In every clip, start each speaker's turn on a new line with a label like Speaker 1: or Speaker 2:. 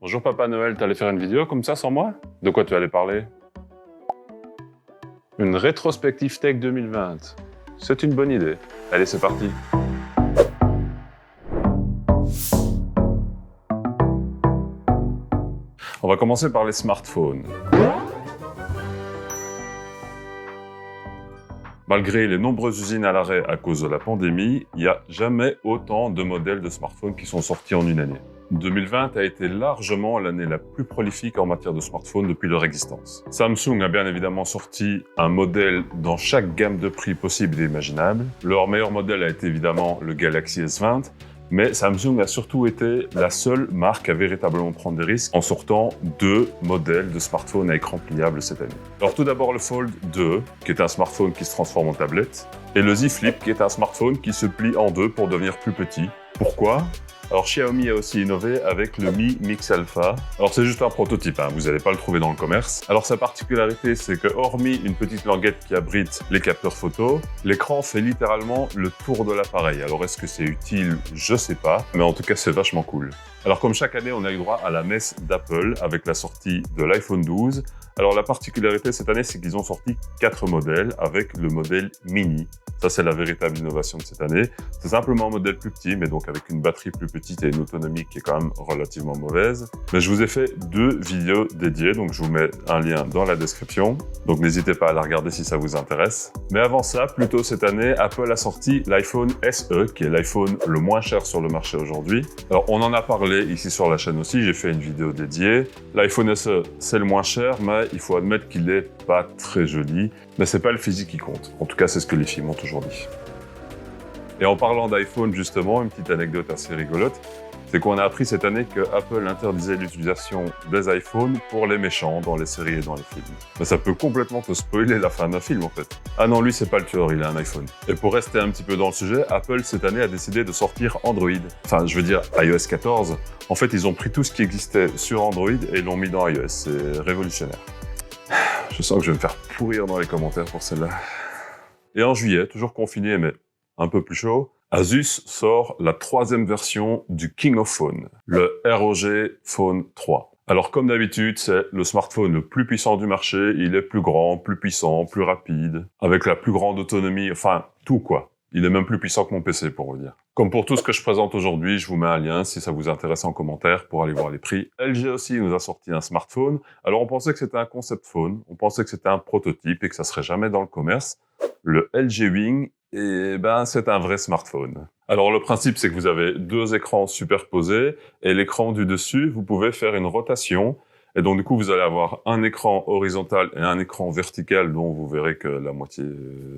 Speaker 1: Bonjour Papa Noël, t'allais faire une vidéo comme ça sans moi? De quoi tu allais parler? Une rétrospective tech 2020. C'est une bonne idée. Allez, c'est parti. On va commencer par les smartphones. Malgré les nombreuses usines à l'arrêt à cause de la pandémie, il n'y a jamais autant de modèles de smartphones qui sont sortis en une année. 2020 a été largement l'année la plus prolifique en matière de smartphones depuis leur existence. Samsung a bien évidemment sorti un modèle dans chaque gamme de prix possible et imaginable. Leur meilleur modèle a été évidemment le Galaxy S20, mais Samsung a surtout été la seule marque à véritablement prendre des risques en sortant 2 modèles de smartphones à écran pliable cette année. Alors tout d'abord le Fold 2, qui est un smartphone qui se transforme en tablette, et le Z Flip, qui est un smartphone qui se plie en 2 pour devenir plus petit. Pourquoi ? Alors Xiaomi a aussi innové avec le Mi Mix Alpha. Alors c'est juste un prototype, vous n'allez pas le trouver dans le commerce. Alors sa particularité, c'est que hormis une petite languette qui abrite les capteurs photo, l'écran fait littéralement le tour de l'appareil. Alors est-ce que c'est utile? Je sais pas, mais en tout cas c'est vachement cool. Alors comme chaque année, on a eu droit à la messe d'Apple avec la sortie de l'iPhone 12. Alors la particularité cette année, c'est qu'ils ont sorti 4 modèles avec le modèle mini. Ça, c'est la véritable innovation de cette année. C'est simplement un modèle plus petit, mais donc avec une batterie plus petite et une autonomie qui est quand même relativement mauvaise. Mais je vous ai fait 2 vidéos dédiées, donc je vous mets un lien dans la description. Donc n'hésitez pas à la regarder si ça vous intéresse. Mais avant ça, plus tôt cette année, Apple a sorti l'iPhone SE, qui est l'iPhone le moins cher sur le marché aujourd'hui. Alors on en a parlé ici sur la chaîne aussi, j'ai fait une vidéo dédiée. L'iPhone SE, c'est le moins cher, mais il faut admettre qu'il est pas très joli. Mais c'est pas le physique qui compte. En tout cas, c'est ce que les filles m'ont toujours dit. Et en parlant d'iPhone, justement, une petite anecdote assez rigolote, c'est qu'on a appris cette année que Apple interdisait l'utilisation des iPhones pour les méchants dans les séries et dans les films. Mais ça peut complètement te spoiler la fin d'un film, en fait. Ah non, lui, c'est pas le tueur, il a un iPhone. Et pour rester un petit peu dans le sujet, Apple, cette année, a décidé de sortir Android. Enfin, je veux dire, iOS 14. En fait, ils ont pris tout ce qui existait sur Android et l'ont mis dans iOS. C'est révolutionnaire. Je sens que je vais me faire pourrir dans les commentaires pour celle-là. Et en juillet, toujours confiné, mais un peu plus chaud, Asus sort la 3e version du King of Phone, le ROG Phone 3. Alors comme d'habitude, c'est le smartphone le plus puissant du marché, il est plus grand, plus puissant, plus rapide, avec la plus grande autonomie, enfin tout quoi. Il est même plus puissant que mon PC pour vous dire. Comme pour tout ce que je présente aujourd'hui, je vous mets un lien si ça vous intéresse en commentaire pour aller voir les prix. LG aussi nous a sorti un smartphone. Alors on pensait que c'était un concept phone, on pensait que c'était un prototype et que ça serait jamais dans le commerce. Le LG Wing, c'est un vrai smartphone. Alors le principe, c'est que vous avez 2 écrans superposés et l'écran du dessus, vous pouvez faire une rotation. Et donc du coup, vous allez avoir un écran horizontal et un écran vertical dont vous verrez que la moitié...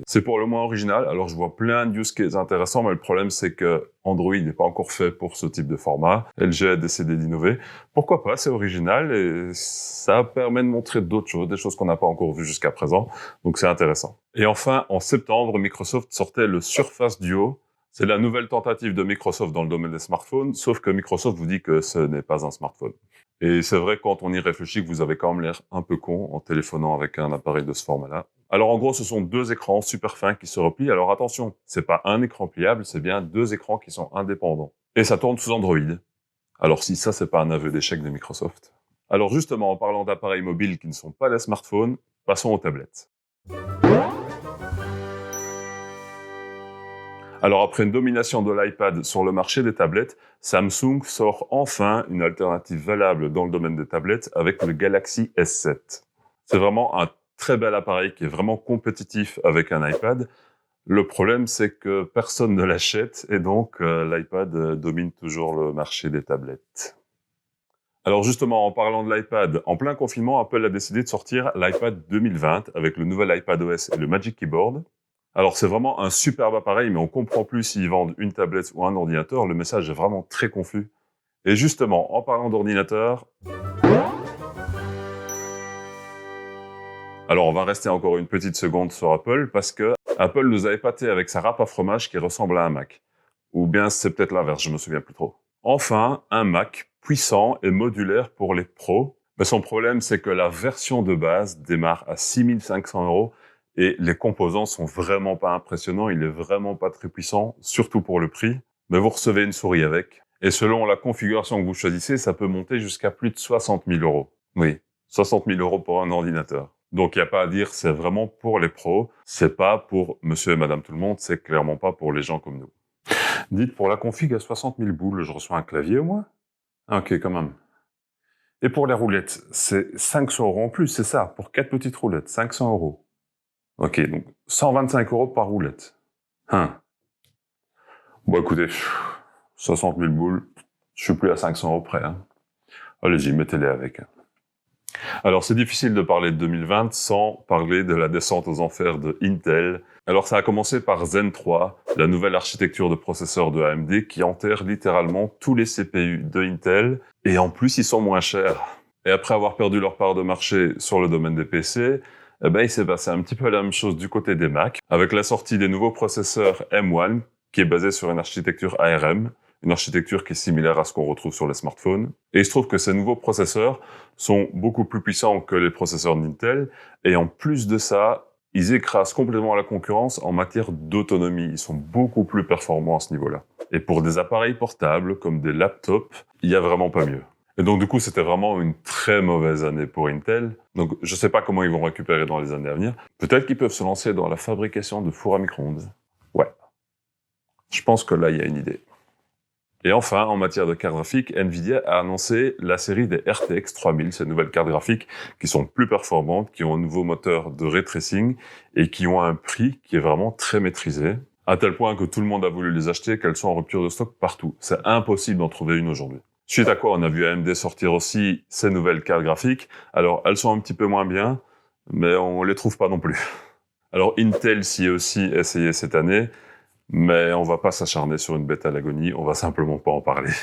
Speaker 1: C'est pour le moins original. Alors je vois plein de use cases intéressants, mais le problème c'est que Android n'est pas encore fait pour ce type de format. LG a décidé d'innover. Pourquoi pas, c'est original et ça permet de montrer d'autres choses, des choses qu'on n'a pas encore vues jusqu'à présent. Donc c'est intéressant. Et enfin, en septembre, Microsoft sortait le Surface Duo. C'est la nouvelle tentative de Microsoft dans le domaine des smartphones, sauf que Microsoft vous dit que ce n'est pas un smartphone. Et c'est vrai, quand on y réfléchit, que vous avez quand même l'air un peu con en téléphonant avec un appareil de ce format-là. Alors en gros, ce sont 2 écrans super fins qui se replient. Alors attention, c'est pas un écran pliable, c'est bien 2 écrans qui sont indépendants. Et ça tourne sous Android. Alors si ça, c'est pas un aveu d'échec de Microsoft. Alors justement, en parlant d'appareils mobiles qui ne sont pas des smartphones, passons aux tablettes. Alors après une domination de l'iPad sur le marché des tablettes, Samsung sort enfin une alternative valable dans le domaine des tablettes avec le Galaxy S7. C'est vraiment un très bel appareil qui est vraiment compétitif avec un iPad. Le problème, c'est que personne ne l'achète et donc l'iPad domine toujours le marché des tablettes. Alors justement, en parlant de l'iPad, en plein confinement, Apple a décidé de sortir l'iPad 2020 avec le nouvel iPadOS et le Magic Keyboard. Alors c'est vraiment un superbe appareil, mais on comprend plus s'ils vendent une tablette ou un ordinateur. Le message est vraiment très confus. Et justement, en parlant d'ordinateur... Alors on va rester encore une petite seconde sur Apple, parce que Apple nous a épaté avec sa râpe à fromage qui ressemble à un Mac. Ou bien c'est peut-être l'inverse, je me souviens plus trop. Enfin, un Mac puissant et modulaire pour les pros. Mais son problème, c'est que la version de base démarre à 6 500 € et les composants sont vraiment pas impressionnants, il est vraiment pas très puissant, surtout pour le prix. Mais vous recevez une souris avec. Et selon la configuration que vous choisissez, ça peut monter jusqu'à plus de 60 000 euros. Oui, 60 000 euros pour un ordinateur. Donc, il n'y a pas à dire, c'est vraiment pour les pros. C'est pas pour monsieur et madame tout le monde, c'est clairement pas pour les gens comme nous. Dites, pour la config à 60 000 boules, je reçois un clavier au moins? Ah, ok, quand même. Et pour les roulettes, c'est 500 euros en plus, c'est ça, pour 4 petites roulettes, 500 euros. Ok, donc 125 euros par roulette. Hein. Bon, écoutez, 60 000 boules, je suis plus à 500 euros près. Hein. Allez-y, mettez-les avec. Alors, c'est difficile de parler de 2020 sans parler de la descente aux enfers de Intel. Alors, ça a commencé par Zen 3, la nouvelle architecture de processeurs de AMD qui enterre littéralement tous les CPU de Intel, et en plus, ils sont moins chers. Et après avoir perdu leur part de marché sur le domaine des PC, il s'est passé un petit peu la même chose du côté des Mac, avec la sortie des nouveaux processeurs M1, qui est basé sur une architecture ARM, une architecture qui est similaire à ce qu'on retrouve sur les smartphones. Et il se trouve que ces nouveaux processeurs sont beaucoup plus puissants que les processeurs d'Intel, et en plus de ça, ils écrasent complètement la concurrence en matière d'autonomie. Ils sont beaucoup plus performants à ce niveau-là. Et pour des appareils portables, comme des laptops, il n'y a vraiment pas mieux. Et donc, du coup, c'était vraiment une très mauvaise année pour Intel. Donc, je ne sais pas comment ils vont récupérer dans les années à venir. Peut-être qu'ils peuvent se lancer dans la fabrication de fours à micro-ondes. Ouais. Je pense que là, il y a une idée. Et enfin, en matière de cartes graphiques, Nvidia a annoncé la série des RTX 3000, ces nouvelles cartes graphiques qui sont plus performantes, qui ont un nouveau moteur de ray tracing et qui ont un prix qui est vraiment très maîtrisé, à tel point que tout le monde a voulu les acheter, qu'elles sont en rupture de stock partout. C'est impossible d'en trouver une aujourd'hui. Suite à quoi, on a vu AMD sortir aussi ces nouvelles cartes graphiques. Alors, elles sont un petit peu moins bien, mais on les trouve pas non plus. Alors, Intel s'y est aussi essayé cette année, mais on va pas s'acharner sur une bête à l'agonie, on va simplement pas en parler.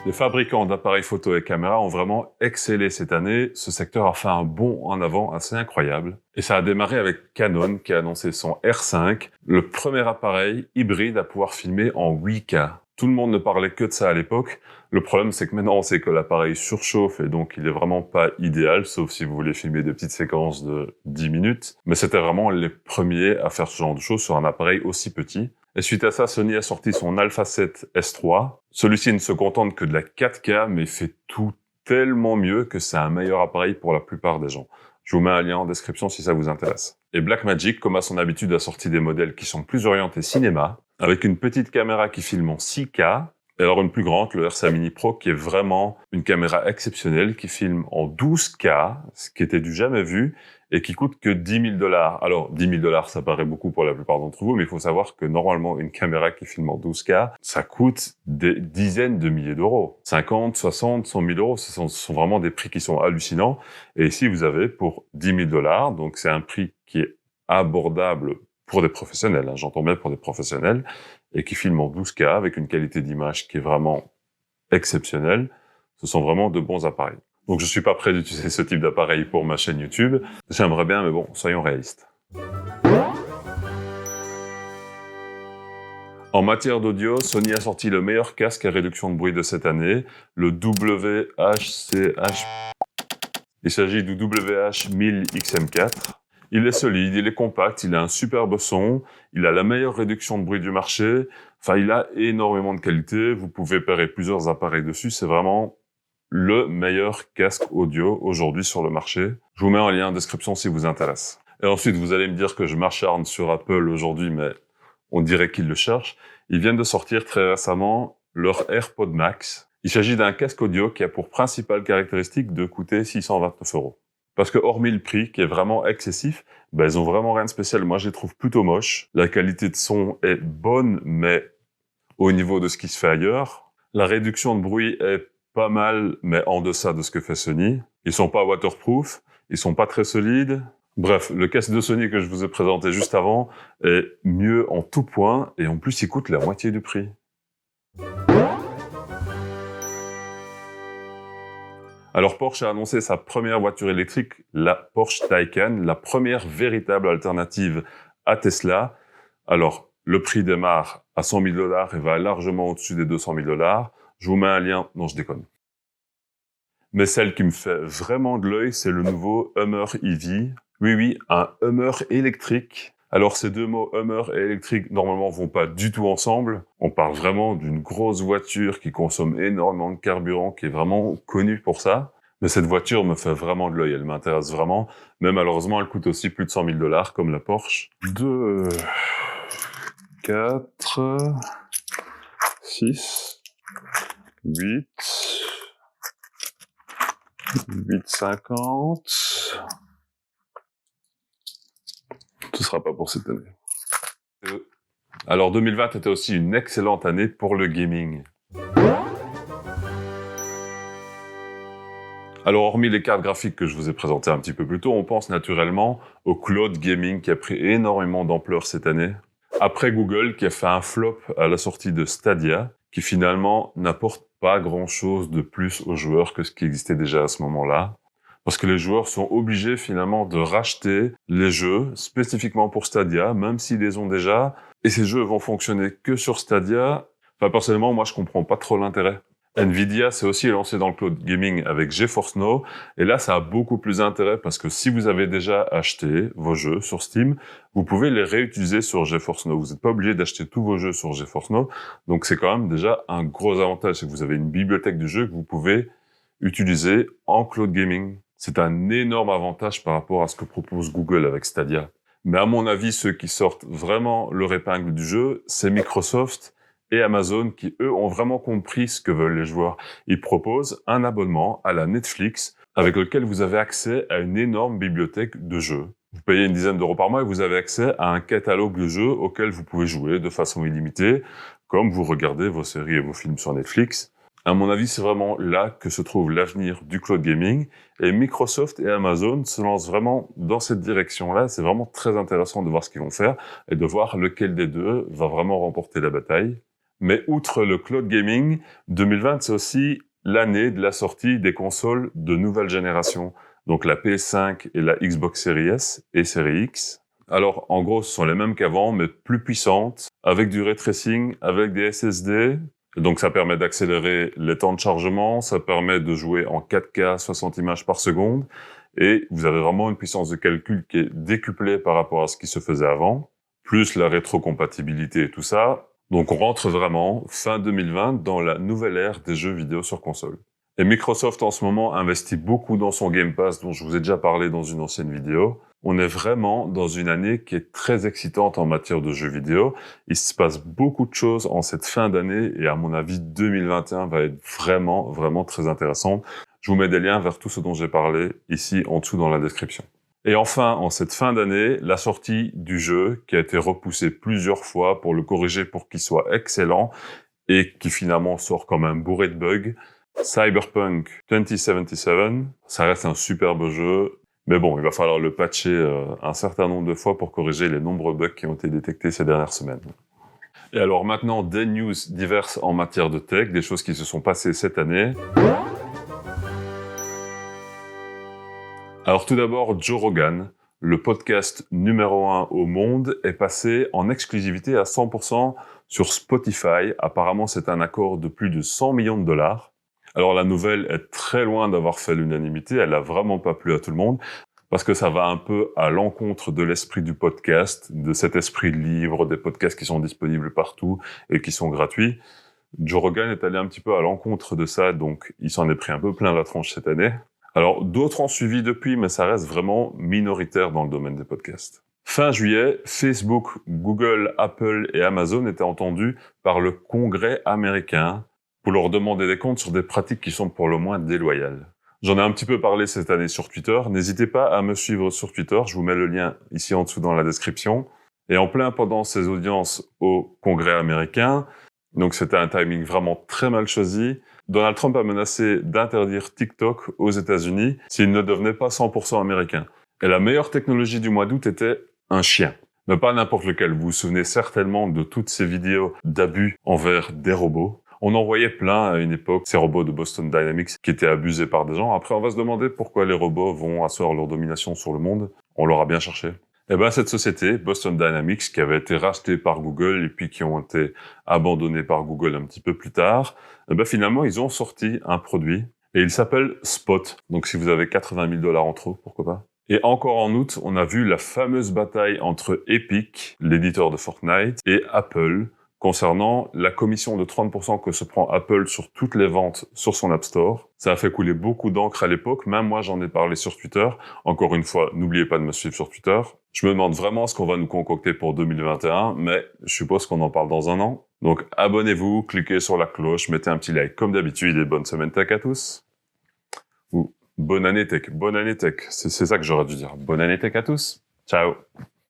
Speaker 1: Les fabricants d'appareils photo et caméras ont vraiment excellé cette année. Ce secteur a fait un bond en avant assez incroyable. Et ça a démarré avec Canon qui a annoncé son R5, le premier appareil hybride à pouvoir filmer en 8K. Tout le monde ne parlait que de ça à l'époque. Le problème, c'est que maintenant, on sait que l'appareil surchauffe et donc il est vraiment pas idéal, sauf si vous voulez filmer des petites séquences de 10 minutes. Mais c'était vraiment les premiers à faire ce genre de choses sur un appareil aussi petit. Et suite à ça, Sony a sorti son Alpha 7 S3. Celui-ci ne se contente que de la 4K, mais fait tout tellement mieux que c'est un meilleur appareil pour la plupart des gens. Je vous mets un lien en description si ça vous intéresse. Et Blackmagic, comme à son habitude, a sorti des modèles qui sont plus orientés cinéma, avec une petite caméra qui filme en 6K, et alors une plus grande, le R5 Mini Pro, qui est vraiment une caméra exceptionnelle, qui filme en 12K, ce qui était du jamais vu, et qui coûte que 10 000 $. Alors, 10 000 $, ça paraît beaucoup pour la plupart d'entre vous, mais il faut savoir que normalement, une caméra qui filme en 12K, ça coûte des dizaines de milliers d'euros. 50, 60, 100 000 euros, ce sont vraiment des prix qui sont hallucinants. Et ici, vous avez pour 10 000 $, donc c'est un prix qui est abordable pour des professionnels, hein, j'entends bien pour des professionnels, et qui filment en 12K avec une qualité d'image qui est vraiment exceptionnelle. Ce sont vraiment de bons appareils. Donc je suis pas prêt d'utiliser ce type d'appareil pour ma chaîne YouTube. J'aimerais bien, mais bon, soyons réalistes. En matière d'audio, Sony a sorti le meilleur casque à réduction de bruit de cette année, le WHCH. Il s'agit du WH-1000XM4. Il est solide, il est compact, il a un superbe son, il a la meilleure réduction de bruit du marché. Enfin, il a énormément de qualité. Vous pouvez pairer plusieurs appareils dessus. C'est vraiment le meilleur casque audio aujourd'hui sur le marché. Je vous mets un lien en description si vous intéresse. Et ensuite, vous allez me dire que je m'acharne sur Apple aujourd'hui, mais on dirait qu'ils le cherchent. Ils viennent de sortir très récemment leur AirPod Max. Il s'agit d'un casque audio qui a pour principale caractéristique de coûter 629 euros. Parce que hormis le prix, qui est vraiment excessif, ils ont vraiment rien de spécial. Moi, je les trouve plutôt moches. La qualité de son est bonne, mais au niveau de ce qui se fait ailleurs. La réduction de bruit est pas mal, mais en deçà de ce que fait Sony. Ils sont pas waterproof, ils sont pas très solides. Bref, le casque de Sony que je vous ai présenté juste avant est mieux en tout point, et en plus il coûte la moitié du prix. Alors Porsche a annoncé sa première voiture électrique, la Porsche Taycan, la première véritable alternative à Tesla. Alors, le prix démarre à 100 000 $ et va largement au-dessus des 200 000 $. Je vous mets un lien, non je déconne. Mais celle qui me fait vraiment de l'œil, c'est le nouveau Hummer EV. Oui, un Hummer électrique Alors ces deux mots Hummer et électrique normalement vont pas du tout ensemble. On parle vraiment d'une grosse voiture qui consomme énormément de carburant, qui est vraiment connue pour ça. Mais cette voiture me fait vraiment de l'œil, elle m'intéresse vraiment. Mais malheureusement, elle coûte aussi plus de 100 000 $ comme la Porsche. 2, 4, 6, 8, 8,50. Ce sera pas pour cette année. Alors 2020 était aussi une excellente année pour le gaming. Alors hormis les cartes graphiques que je vous ai présentées un petit peu plus tôt, on pense naturellement au cloud gaming qui a pris énormément d'ampleur cette année. Après Google qui a fait un flop à la sortie de Stadia, qui finalement n'apporte pas grand-chose de plus aux joueurs que ce qui existait déjà à ce moment-là. Parce que les joueurs sont obligés finalement de racheter les jeux spécifiquement pour Stadia, même s'ils les ont déjà. Et ces jeux vont fonctionner que sur Stadia. Enfin, personnellement, moi, je comprends pas trop l'intérêt. Nvidia s'est aussi lancé dans le cloud gaming avec GeForce Now. Et là, ça a beaucoup plus d'intérêt parce que si vous avez déjà acheté vos jeux sur Steam, vous pouvez les réutiliser sur GeForce Now. Vous n'êtes pas obligé d'acheter tous vos jeux sur GeForce Now. Donc, c'est quand même déjà un gros avantage. C'est que vous avez une bibliothèque de jeux que vous pouvez utiliser en cloud gaming. C'est un énorme avantage par rapport à ce que propose Google avec Stadia. Mais à mon avis, ceux qui sortent vraiment leur épingle du jeu, c'est Microsoft et Amazon qui, eux, ont vraiment compris ce que veulent les joueurs. Ils proposent un abonnement à la Netflix avec lequel vous avez accès à une énorme bibliothèque de jeux. Vous payez une dizaine d'euros par mois et vous avez accès à un catalogue de jeux auxquels vous pouvez jouer de façon illimitée, comme vous regardez vos séries et vos films sur Netflix. À mon avis, c'est vraiment là que se trouve l'avenir du cloud gaming. Et Microsoft et Amazon se lancent vraiment dans cette direction-là. C'est vraiment très intéressant de voir ce qu'ils vont faire et de voir lequel des deux va vraiment remporter la bataille. Mais outre le cloud gaming, 2020, c'est aussi l'année de la sortie des consoles de nouvelle génération. Donc la PS5 et la Xbox Series S et Series X. Alors, en gros, ce sont les mêmes qu'avant, mais plus puissantes, avec du ray tracing, avec des SSD. Donc ça permet d'accélérer les temps de chargement, ça permet de jouer en 4K 60 images par seconde, et vous avez vraiment une puissance de calcul qui est décuplée par rapport à ce qui se faisait avant, plus la rétrocompatibilité et tout ça. Donc on rentre vraiment, fin 2020, dans la nouvelle ère des jeux vidéo sur console. Et Microsoft en ce moment investit beaucoup dans son Game Pass, dont je vous ai déjà parlé dans une ancienne vidéo. On est vraiment dans une année qui est très excitante en matière de jeux vidéo. Il se passe beaucoup de choses en cette fin d'année et à mon avis 2021 va être vraiment, vraiment très intéressant. Je vous mets des liens vers tout ce dont j'ai parlé ici en dessous dans la description. Et enfin, en cette fin d'année, la sortie du jeu qui a été repoussé plusieurs fois pour le corriger pour qu'il soit excellent et qui finalement sort quand même bourré de bugs. Cyberpunk 2077, ça reste un superbe jeu. Mais bon, il va falloir le patcher un certain nombre de fois pour corriger les nombreux bugs qui ont été détectés ces dernières semaines. Et alors maintenant, des news diverses en matière de tech, des choses qui se sont passées cette année. Alors tout d'abord, Joe Rogan, le podcast numéro 1 au monde, est passé en exclusivité à 100% sur Spotify. Apparemment, c'est un accord de plus de 100 millions de $. Alors la nouvelle est très loin d'avoir fait l'unanimité, elle a vraiment pas plu à tout le monde, parce que ça va un peu à l'encontre de l'esprit du podcast, de cet esprit libre, des podcasts qui sont disponibles partout et qui sont gratuits. Joe Rogan est allé un petit peu à l'encontre de ça, donc il s'en est pris un peu plein la tronche cette année. Alors d'autres ont suivi depuis, mais ça reste vraiment minoritaire dans le domaine des podcasts. Fin juillet, Facebook, Google, Apple et Amazon étaient entendus par le Congrès américain pour leur demander des comptes sur des pratiques qui sont pour le moins déloyales. J'en ai un petit peu parlé cette année sur Twitter. N'hésitez pas à me suivre sur Twitter. Je vous mets le lien ici en dessous dans la description. Et en plein pendant ces audiences au Congrès américain, donc c'était un timing vraiment très mal choisi, Donald Trump a menacé d'interdire TikTok aux États-Unis s'il ne devenait pas 100% américain. Et la meilleure technologie du mois d'août était un chien. Mais pas n'importe lequel. Vous vous souvenez certainement de toutes ces vidéos d'abus envers des robots. On en voyait plein à une époque, ces robots de Boston Dynamics qui étaient abusés par des gens. Après, on va se demander pourquoi les robots vont asseoir leur domination sur le monde. On l'aura bien cherché. Eh ben, cette société, Boston Dynamics, qui avait été rachetée par Google et puis qui ont été abandonnés par Google un petit peu plus tard, eh ben, finalement, ils ont sorti un produit et il s'appelle Spot. Donc, si vous avez 80 000 $ en trop, pourquoi pas. Et encore en août, on a vu la fameuse bataille entre Epic, l'éditeur de Fortnite, et Apple, concernant la commission de 30% que se prend Apple sur toutes les ventes sur son App Store. Ça a fait couler beaucoup d'encre à l'époque, même moi j'en ai parlé sur Twitter. Encore une fois, n'oubliez pas de me suivre sur Twitter. Je me demande vraiment ce qu'on va nous concocter pour 2021, mais je suppose qu'on en parle dans un an. Donc abonnez-vous, cliquez sur la cloche, mettez un petit like comme d'habitude et bonne semaine tech à tous. Ou bonne année tech, c'est ça que j'aurais dû dire. Bonne année tech à tous. Ciao.